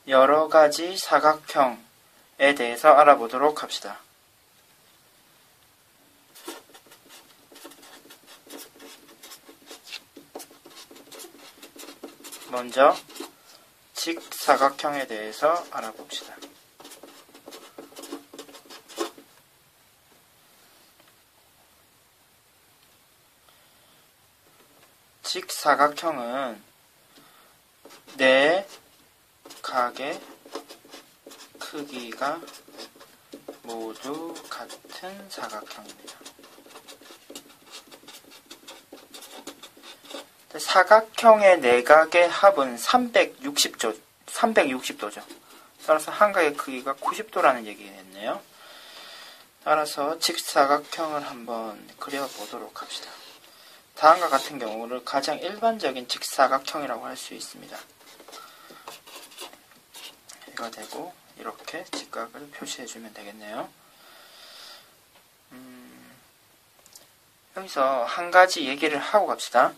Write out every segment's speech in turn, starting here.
여러 가지 사각형에 대해서 알아보도록 합시다. 먼저 직사각형에 대해서 알아봅시다. 직사각형은 네 각의 크기가 모두 같은 사각형입니다. 사각형의 내각의 합은 360도죠. 따라서 한 각의 크기가 90도라는 얘기겠네요. 따라서 직사각형을 한번 그려보도록 합시다. 다음과 같은 경우를 가장 일반적인 직사각형이라고 할 수 있습니다. 이거 되고 이렇게 직각을 표시해주면 되겠네요. 여기서 한 가지 얘기를 하고 갑시다.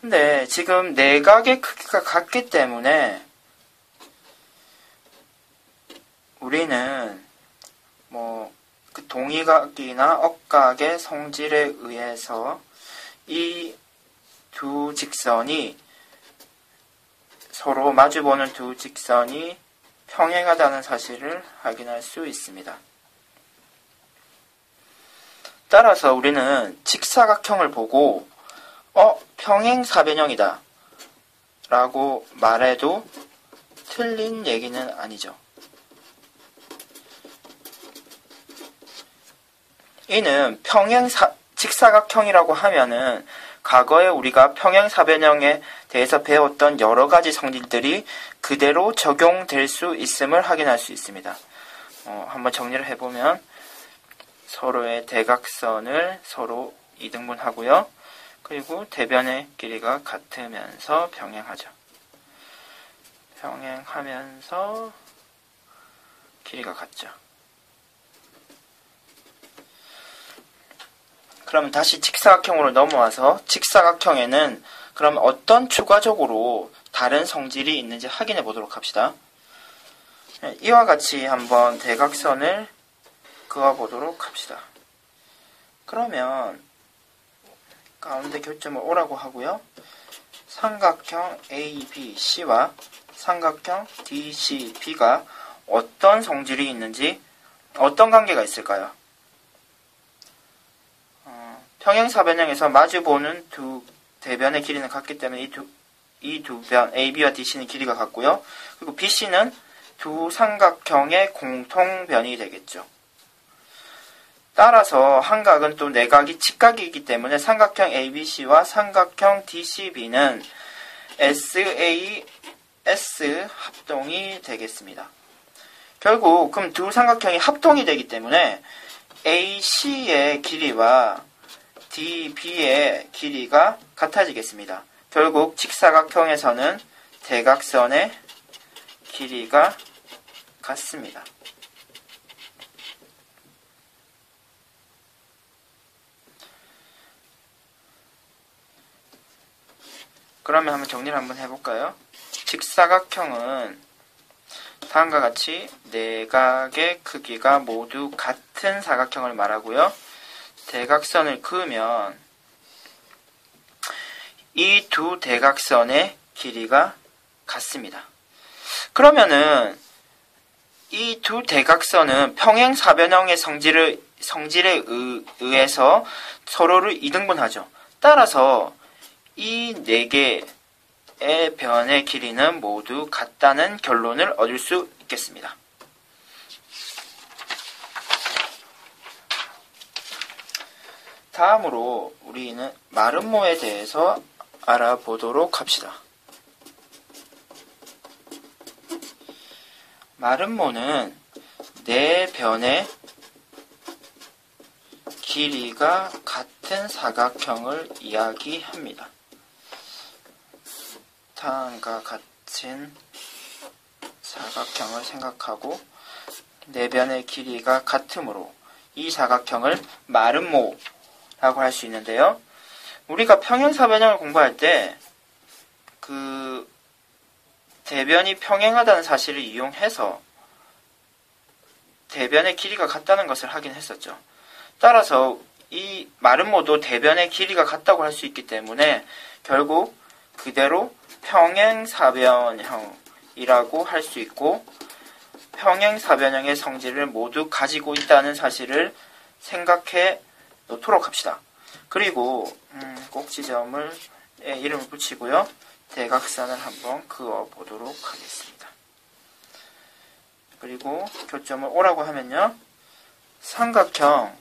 근데 지금 내각의 크기가 같기 때문에 우리는 그 동의각이나 억각의 성질에 의해서 이 두 직선이 서로 마주보는 두 직선이 평행하다는 사실을 확인할 수 있습니다. 따라서 우리는 직사각형을 보고 평행사변형이다 라고 말해도 틀린 얘기는 아니죠. 이는 직사각형이라고 하면은 과거에 우리가 평행사변형에 대해서 배웠던 여러 가지 성질들이 그대로 적용될 수 있음을 확인할 수 있습니다. 한번 정리를 해보면 서로의 대각선을 서로 이등분하고요. 그리고 대변의 길이가 같으면서 병행하죠. 병행하면서 길이가 같죠. 그럼 다시 직사각형으로 넘어와서 직사각형에는 그럼 어떤 추가적으로 다른 성질이 있는지 확인해 보도록 합시다. 이와 같이 한번 대각선을 그어보도록 합시다. 그러면 가운데 교점을 O라고 하고요. 삼각형 ABC와 삼각형 DCB가 어떤 성질이 있는지 어떤 관계가 있을까요? 평행사변형에서 마주보는 두 대변의 길이는 같기 때문에 이 두 변 AB와 DC는 길이가 같고요. 그리고 BC는 두 삼각형의 공통변이 되겠죠. 따라서 한 각은 또 내각이 직각이기 때문에 삼각형 ABC와 삼각형 DCB는 SAS 합동이 되겠습니다. 결국 그럼 두 삼각형이 합동이 되기 때문에 AC의 길이와 DB의 길이가 같아지겠습니다. 결국 직사각형에서는 대각선의 길이가 같습니다. 그러면 한번 정리를 한번 해볼까요? 직사각형은 다음과 같이 내각의 크기가 모두 같은 사각형을 말하고요. 대각선을 그으면 이 두 대각선의 길이가 같습니다. 그러면은 이 두 대각선은 평행사변형의 성질에 의해서 서로를 이등분하죠. 따라서 이 네 개의 변의 길이는 모두 같다는 결론을 얻을 수 있겠습니다. 다음으로 우리는 마름모에 대해서 알아보도록 합시다. 마름모는 네 변의 길이가 같은 사각형을 이야기합니다. 다음과 같은 사각형을 생각하고 네 변의 길이가 같으므로 이 사각형을 마름모라고 할 수 있는데요. 우리가 평행사변형을 공부할 때 대변이 평행하다는 사실을 이용해서 대변의 길이가 같다는 것을 확인했었죠. 따라서 이 마름모도 대변의 길이가 같다고 할 수 있기 때문에 결국 그대로 평행사변형이라고 할 수 있고, 평행사변형의 성질을 모두 가지고 있다는 사실을 생각해 놓도록 합시다. 그리고 꼭지점을 이름을 붙이고요. 대각선을 한번 그어 보도록 하겠습니다. 그리고 교점을 O라고 하면요, 삼각형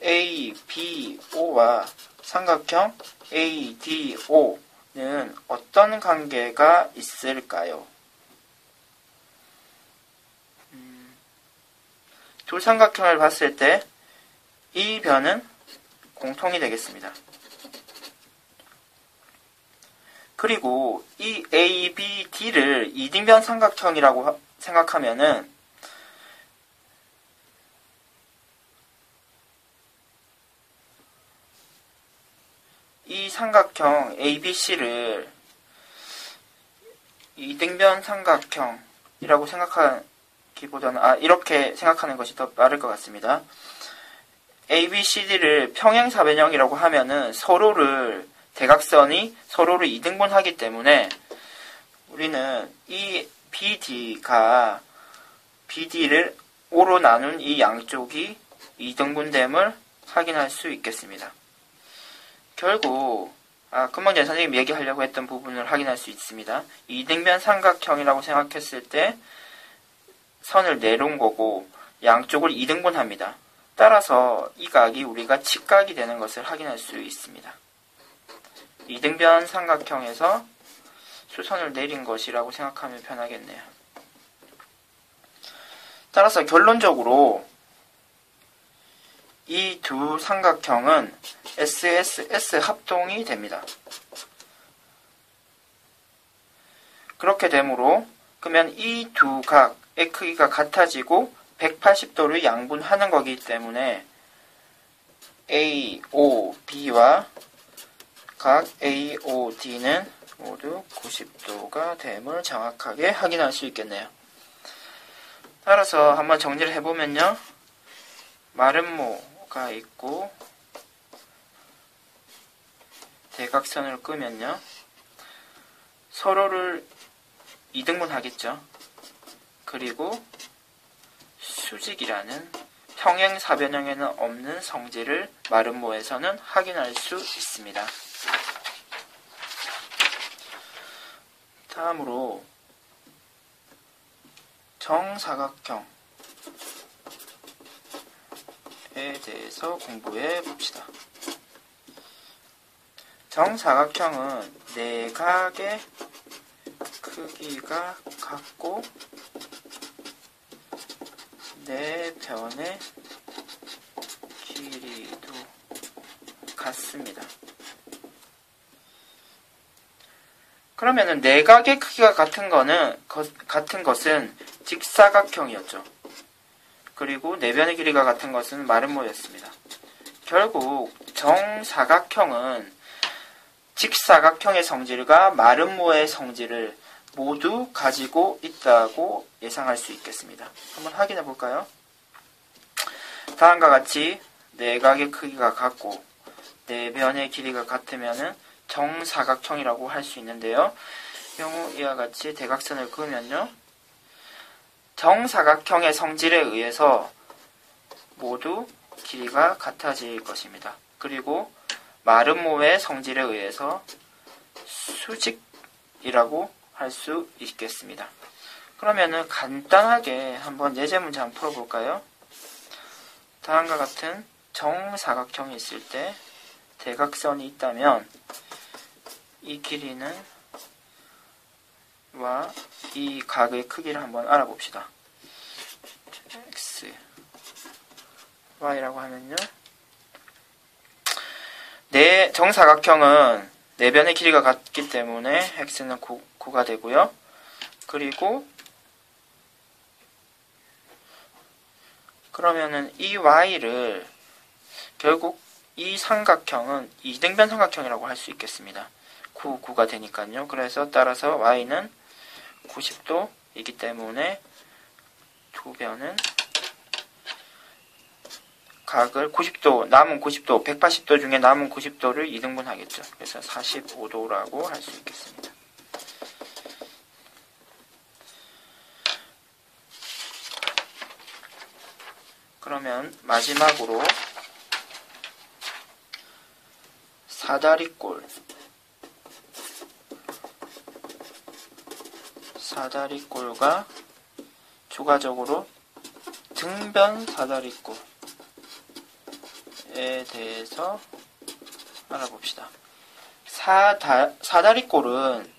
ABO와 삼각형 ADO는 어떤 관계가 있을까요? 두 삼각형을 봤을 때 이 변은 공통이 되겠습니다. 그리고 이 ABD를 이등변 삼각형이라고 생각하면은 이 삼각형 ABC를 이등변 삼각형이라고 생각하기보다는 이렇게 생각하는 것이 더 빠를 것 같습니다. ABCD를 평행사변형이라고 하면은 대각선이 서로를 이등분하기 때문에 우리는 이 BD가 BD를 O로 나눈 이 양쪽이 이등분됨을 확인할 수 있겠습니다. 결국 금방 전에 선생님이 얘기하려고 했던 부분을 확인할 수 있습니다. 이등변 삼각형이라고 생각했을 때 선을 내려온 거고 양쪽을 이등분합니다. 따라서 이 각이 우리가 직각이 되는 것을 확인할 수 있습니다. 이등변 삼각형에서 수선을 내린 것이라고 생각하면 편하겠네요. 따라서 결론적으로 이 두 삼각형은 SSS 합동이 됩니다. 그렇게 되므로 그러면 이 두 각의 크기가 같아지고 180도를 양분하는 거기 때문에 AOB와 각 AOD는 모두 90도가 됨을 정확하게 확인할 수 있겠네요. 따라서 한번 정리를 해보면요, 마름모가 있고 대각선을 끄면요, 서로를 이등분하겠죠. 그리고 수직이라는 평행사변형에는 없는 성질을 마름모에서는 확인할 수 있습니다. 다음으로 정사각형에 대해서 공부해 봅시다. 정사각형은 내각의 크기가 같고 내변의 길이도 같습니다. 그러면은 내각의 크기가 같은 것은 직사각형이었죠. 그리고 내변의 길이가 같은 것은 마름모였습니다. 결국 정사각형은 직사각형의 성질과 마름모의 성질을 모두 가지고 있다고 예상할 수 있겠습니다. 한번 확인해 볼까요? 다음과 같이 내각의 크기가 같고 내변의 길이가 같으면은 정사각형이라고 할 수 있는데요. 경우 이와 같이 대각선을 그으면요, 정사각형의 성질에 의해서 모두 길이가 같아질 것입니다. 그리고 마름모의 성질에 의해서 수직이라고 할 수 있겠습니다. 그러면은 간단하게 한번 예제 문제 한번 풀어볼까요? 다음과 같은 정사각형이 있을 때 대각선이 있다면 이 길이는 와 이 각의 크기를 한번 알아봅시다. x, y라고 하면요, 정사각형은 내변의 길이가 같기 때문에 x는 9가 되고요. 그리고 그러면은 이 y를 결국 이 삼각형은 이등변 삼각형이라고 할 수 있겠습니다. 9가 되니까요. 그래서 따라서 y는 90도이기 때문에 두 변은 각을 90도, 남은 90도, 180도 중에 남은 90도를 2등분 하겠죠. 그래서 45도라고 할 수 있겠습니다. 그러면 마지막으로 사다리꼴과 추가적으로 등변 사다리꼴에 대해서 알아봅시다. 사다리꼴은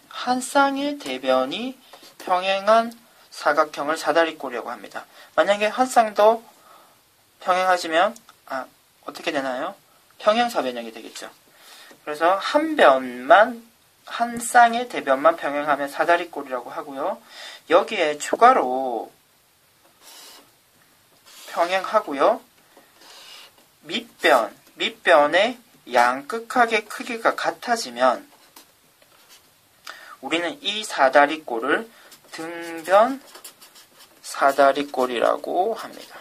한 쌍의 대변이 평행한 사각형을 사다리꼴이라고 합니다. 만약에 한 쌍도 평행하지면 어떻게 되나요? 평행사변형이 되겠죠. 그래서 한 쌍의 대변만 평행하면 사다리꼴이라고 하고요. 여기에 추가로 평행하고요. 밑변의 양끝각의 크기가 같아지면 우리는 이 사다리꼴을 등변 사다리꼴이라고 합니다.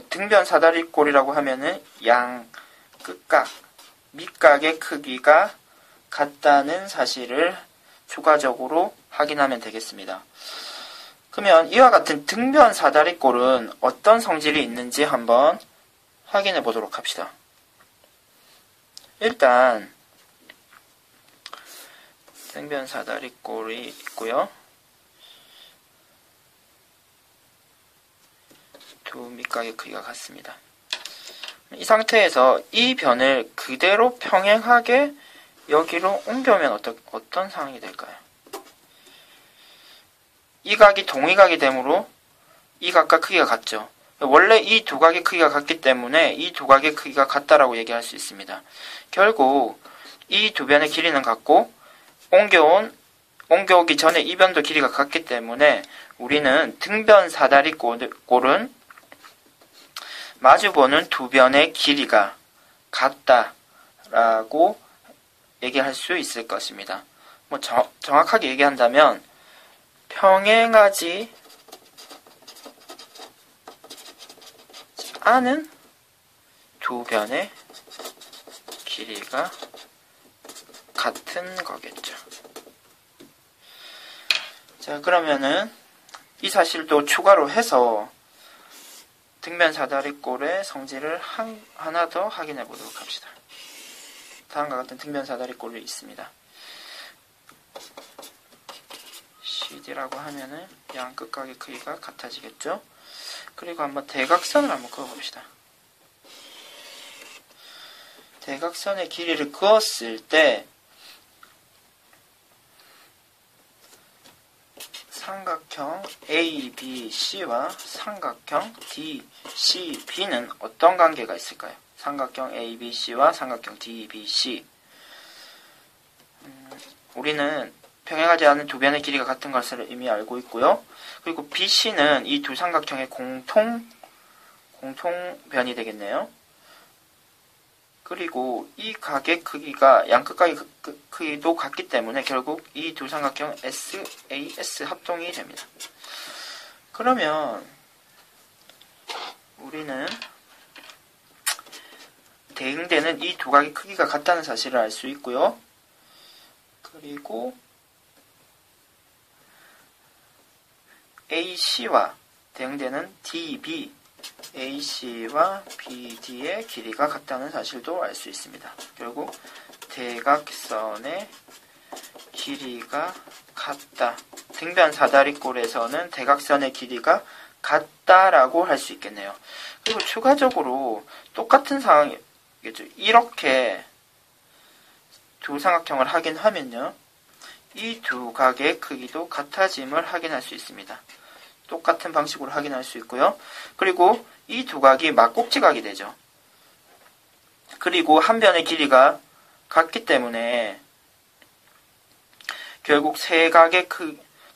등변 사다리꼴이라고 하면은 양 끝각, 밑각의 크기가 같다는 사실을 추가적으로 확인하면 되겠습니다. 그러면 이와 같은 등변 사다리꼴은 어떤 성질이 있는지 한번 확인해 보도록 합시다. 일단 등변 사다리꼴이 있고요. 두 밑각의 크기가 같습니다. 이 상태에서 이 변을 그대로 평행하게 여기로 옮겨오면 어떤 상황이 될까요? 이 각이 동위각이 되므로 이 각과 크기가 같죠. 원래 이 두 각의 크기가 같기 때문에 이 두 각의 크기가 같다라고 얘기할 수 있습니다. 결국 이 두 변의 길이는 같고 옮겨오기 전에 이 변도 길이가 같기 때문에 우리는 등변 사다리꼴은 마주보는 두 변의 길이가 같다라고 얘기할 수 있을 것입니다. 정확하게 얘기한다면 평행하지 않은 두 변의 길이가 같은 거겠죠. 자, 그러면은 이 사실도 추가로 해서 등변 사다리꼴의 성질을 하나 더 확인해 보도록 합시다. 다음과 같은 등변 사다리꼴이 있습니다. CD라고 하면은 양 끝각의 크기가 같아지겠죠. 그리고 한번 대각선을 한번 그어봅시다. 대각선의 길이를 그었을 때 삼각형 ABC와 삼각형 DCB는 어떤 관계가 있을까요? 삼각형 ABC와 삼각형 DBC. 우리는 평행하지 않은 두 변의 길이가 같은 것을 이미 알고 있고요. 그리고 BC는 이 두 삼각형의 공통변이 되겠네요. 그리고 이 각의 크기가 양끝각의 크기도 같기 때문에 결국 이 두 삼각형 SAS 합동이 됩니다. 그러면 우리는 대응되는 이 두 각의 크기가 같다는 사실을 알 수 있고요. 그리고 AC와 대응되는 DB, AC와 BD의 길이가 같다는 사실도 알 수 있습니다. 결국 대각선의 길이가 같다. 등변 사다리꼴에서는 대각선의 길이가 같다라고 할 수 있겠네요. 그리고 추가적으로 똑같은 상황이겠죠. 이렇게 두 삼각형을 확인하면요. 이 두 각의 크기도 같아짐을 확인할 수 있습니다. 똑같은 방식으로 확인할 수 있고요. 그리고 이 두 각이 막꼭지각이 되죠. 그리고 한 변의 길이가 같기 때문에 결국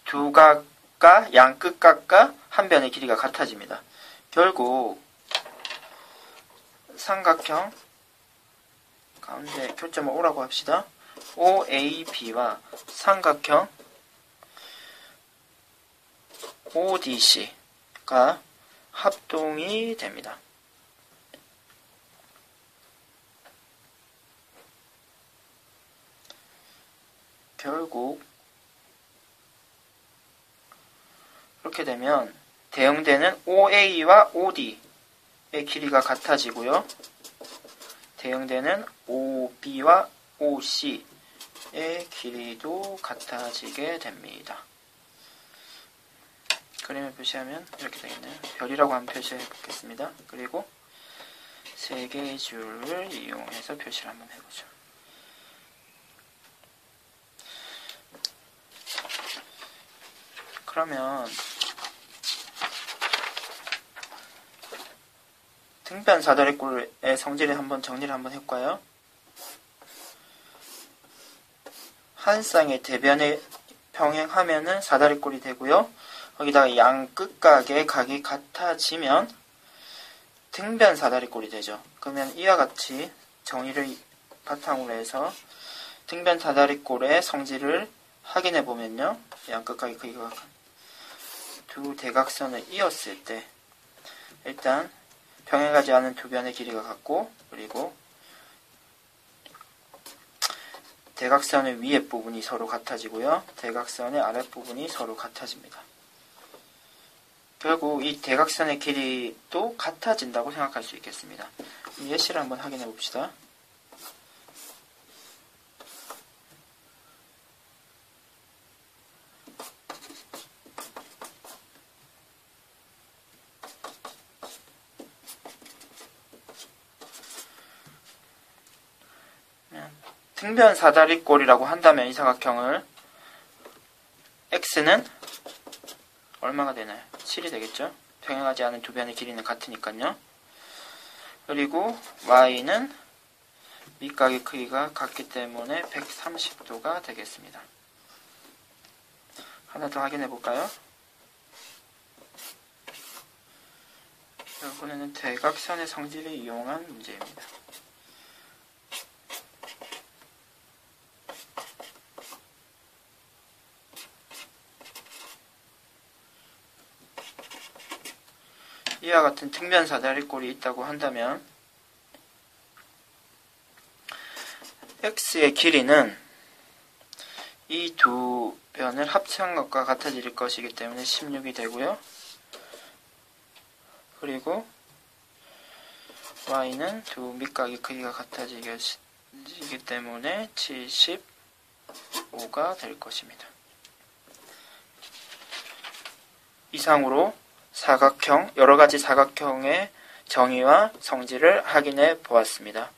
두 각과 양끝각과 한 변의 길이가 같아집니다. 결국 삼각형 가운데 교점을 O라고 합시다. OAB와 삼각형 ODC가 합동이 됩니다. 결국 이렇게 되면 대응되는 OA와 OD의 길이가 같아지고요. 대응되는 OB와 OC의 길이도 같아지게 됩니다. 그림을 표시하면 이렇게 되겠네요. 별이라고 한번 표시해 보겠습니다. 그리고 세 개의 줄을 이용해서 표시를 한번 해보죠. 그러면 등변 사다리꼴의 성질을 한번 정리를 한번 해볼까요? 한 쌍의 대변에 평행하면은 사다리꼴이 되고요. 거기다가 양 끝각의 각이 같아지면 등변 사다리꼴이 되죠. 그러면 이와 같이 정의를 바탕으로 해서 등변 사다리꼴의 성질을 확인해 보면요. 양 끝각의 크기가 두 대각선을 이었을 때 일단 평행하지 않은 두 변의 길이가 같고, 그리고 대각선의 위에 부분이 서로 같아지고요. 대각선의 아랫부분이 서로 같아집니다. 결국 이 대각선의 길이도 같아진다고 생각할 수 있겠습니다. 예시를 한번 확인해 봅시다. 등변 사다리꼴이라고 한다면 이 사각형을 x는 얼마가 되나요? 7이 되겠죠? 평행하지 않은 두 변의 길이는 같으니까요. 그리고 y는 밑각의 크기가 같기 때문에 130도가 되겠습니다. 하나 더 확인해 볼까요? 이번에는 대각선의 성질을 이용한 문제입니다. 이와 같은 등변 사다리꼴이 있다고 한다면 x의 길이는 이 두 변을 합친 것과 같아질 것이기 때문에 16이 되고요. 그리고 y는 두 밑각의 크기가 같아지기 때문에 75가 될 것입니다. 이상으로 사각형, 여러가지 사각형의 정의와 성질을 확인해 보았습니다.